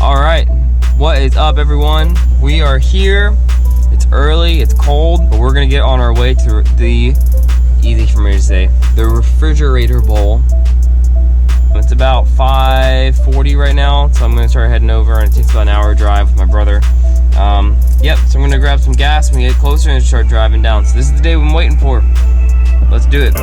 All right, what is up, everyone? We are here. It's early, it's cold, but we're gonna get on our way to the, easy for me to say, the refrigerator bowl. It's about 5:40 right now, so I'm gonna start heading over, and it takes about an hour drive with my brother. Yep, so I'm gonna grab some gas when we get closer and start driving down. So this is the day we've been waiting for. Let's do it.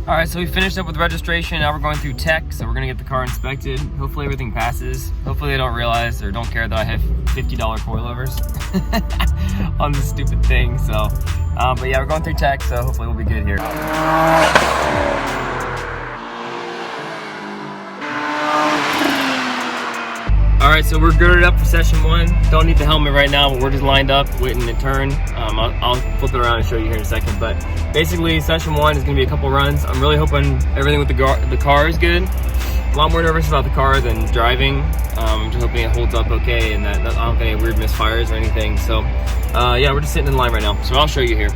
Alright, so we finished up with registration. Now we're going through tech, so we're gonna get the car inspected. Hopefully everything passes. Hopefully they don't realize or don't care that I have $50 coilovers on this stupid thing. So, but yeah, we're going through tech, so hopefully we'll be good here. Alright, so we're girded up for session 1. Don't need the helmet right now, but we're just lined up, waiting to turn. I'll flip it around and show you here in a second. But basically, session 1 is going to be a couple runs. I'm really hoping everything with the car is good. A lot more nervous about the car than driving. I'm just hoping it holds up okay and that I don't get any weird misfires or anything. So, yeah, we're just sitting in line right now. So I'll show you here.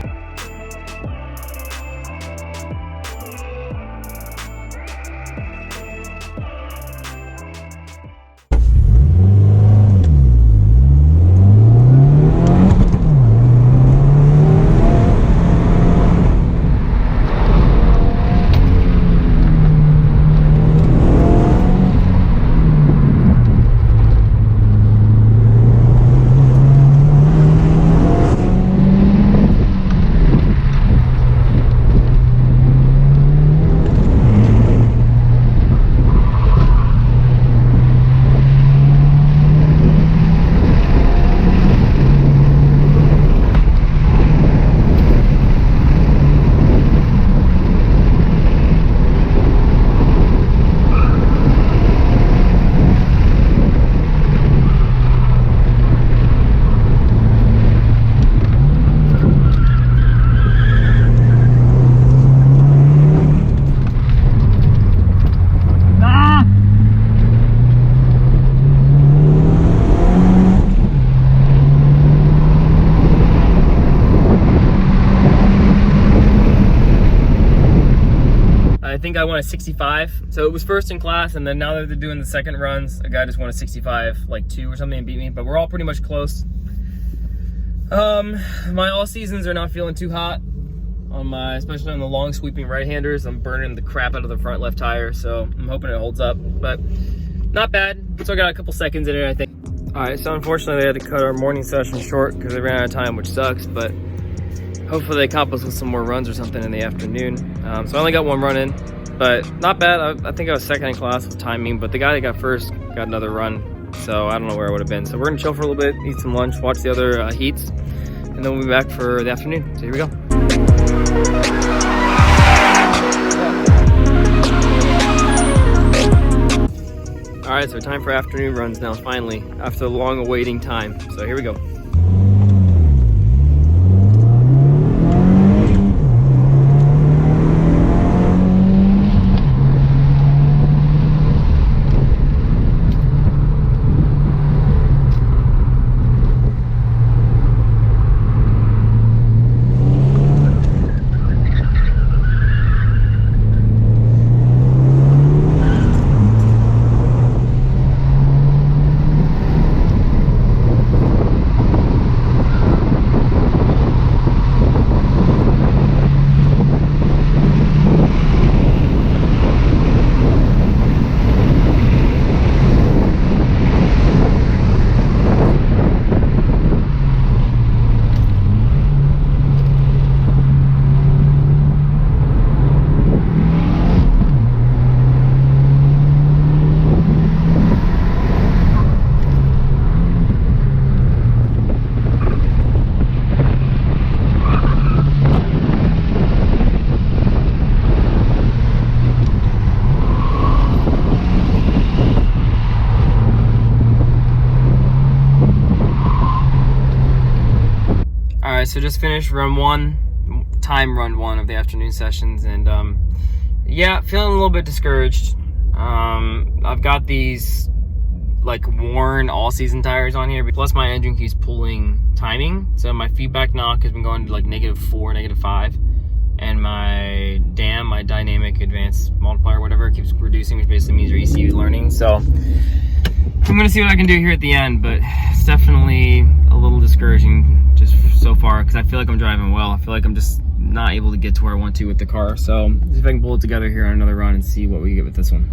I think I won a 65, so it was first in class, and then now that they're doing the second runs, a guy just won a 65, like 2 or something, and beat me, but we're all pretty much close. My all seasons are not feeling too hot, especially on the long sweeping right-handers. I'm burning the crap out of the front left tire, so I'm hoping it holds up, but not bad. Still got a couple seconds in it, I think. All right, so unfortunately they had to cut our morning session short because they ran out of time, which sucks, but hopefully they comp us with some more runs or something in the afternoon. So I only got 1 run in, but not bad. I think I was second in class with timing, but the guy that got first got another run, so I don't know where I would have been. So we're gonna chill for a little bit, eat some lunch, watch the other heats, and then we'll be back for the afternoon. So here we go. All right, so time for afternoon runs now, finally, after the long awaiting time. So here we go. Alright, so just finished run 1, time run 1 of the afternoon sessions, and yeah, feeling a little bit discouraged. I've got these like worn all-season tires on here, plus my engine keeps pulling timing, so my feedback knock has been going to like -4, -5, and my DAM, my dynamic advanced multiplier, whatever, keeps reducing, which basically means your ECU is learning. So I'm gonna see what I can do here at the end, but it's definitely a little discouraging just so far, because I feel like I'm driving well. I feel like I'm just not able to get to where I want to with the car. So see if I can pull it together here on another run and see what we get with this one.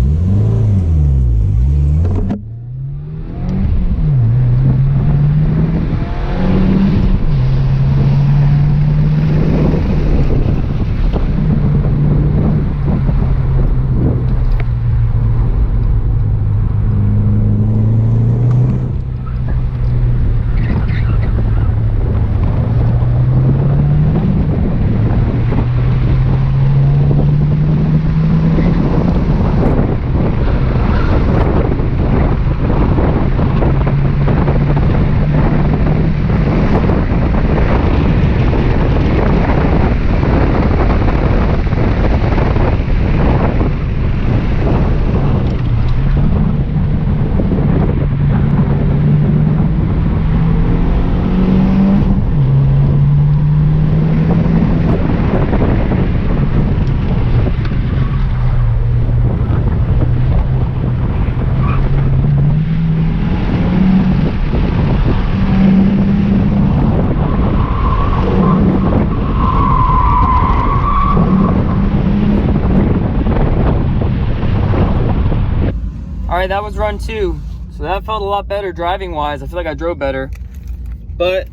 All right, that was run 2. So that felt a lot better driving wise. I feel like I drove better, but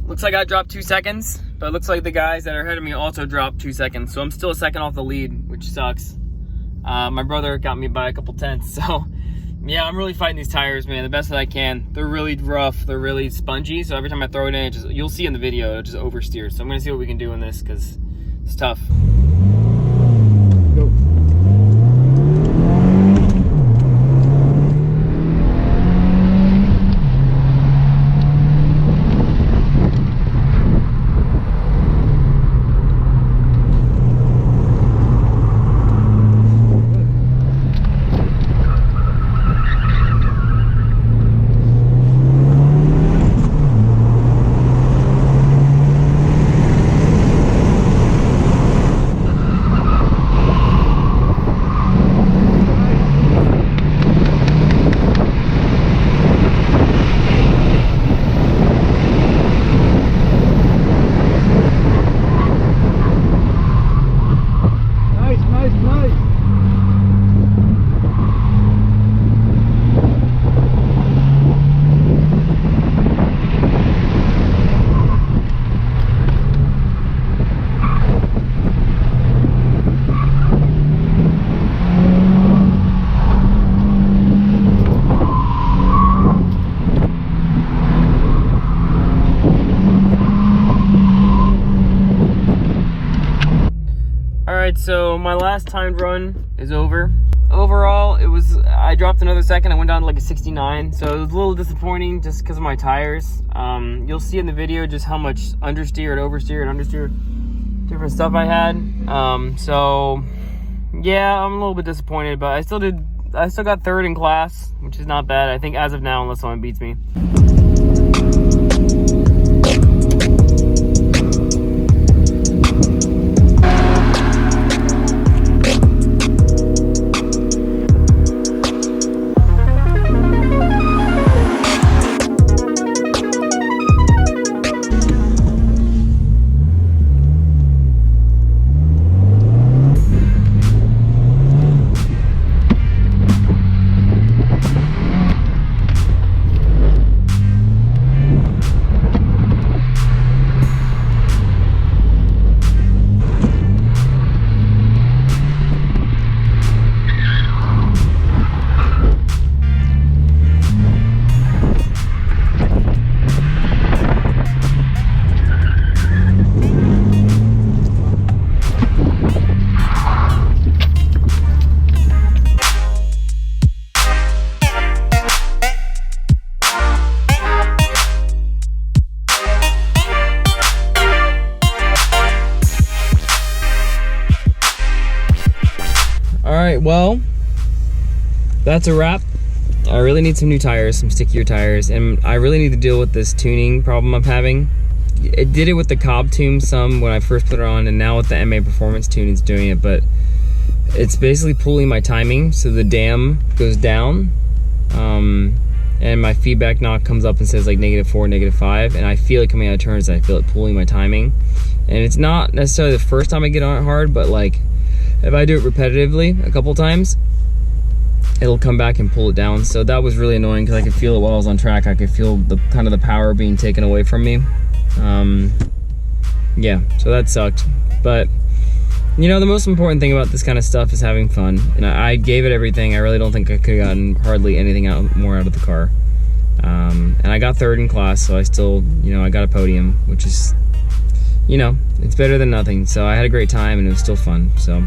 looks like I dropped 2 seconds, but it looks like the guys that are ahead of me also dropped 2 seconds. So I'm still a second off the lead, which sucks. My brother got me by a couple tenths. So yeah, I'm really fighting these tires, man, the best that I can. They're really rough, they're really spongy. So every time I throw it in, you'll see in the video, it just oversteers. So I'm gonna see what we can do in this, because it's tough. Go. So my last timed run is over. Overall, I dropped another second. I went down to like a 69, so it was a little disappointing just because of my tires. You'll see in the video just how much understeer and oversteer and understeer different stuff I had. So yeah, I'm a little bit disappointed, but I still got third in class, which is not bad, I think, as of now, unless someone beats me. All right, well, that's a wrap. I really need some new tires, some stickier tires, and I really need to deal with this tuning problem I'm having. It did it with the Cobb tune some when I first put it on, and now with the MA Performance tune it's doing it, but it's basically pulling my timing, so the dam goes down, and my feedback knock comes up and says like -4, -5, and I feel it coming out of turns, and I feel it pulling my timing. And it's not necessarily the first time I get on it hard, but like if I do it repetitively a couple times, it'll come back and pull it down. So that was really annoying because I could feel it while I was on track. I could feel the kind of the power being taken away from me. Yeah, so that sucked. But you know, the most important thing about this kind of stuff is having fun, and I gave it everything. I really don't think I could have gotten hardly anything more out of the car. And I got 3rd in class, so I still, you know, I got a podium, which is, you know, it's better than nothing. So I had a great time, and it was still fun. So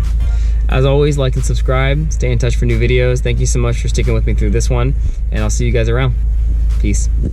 as always, like and subscribe, stay in touch for new videos. Thank you so much for sticking with me through this one, and I'll see you guys around. Peace.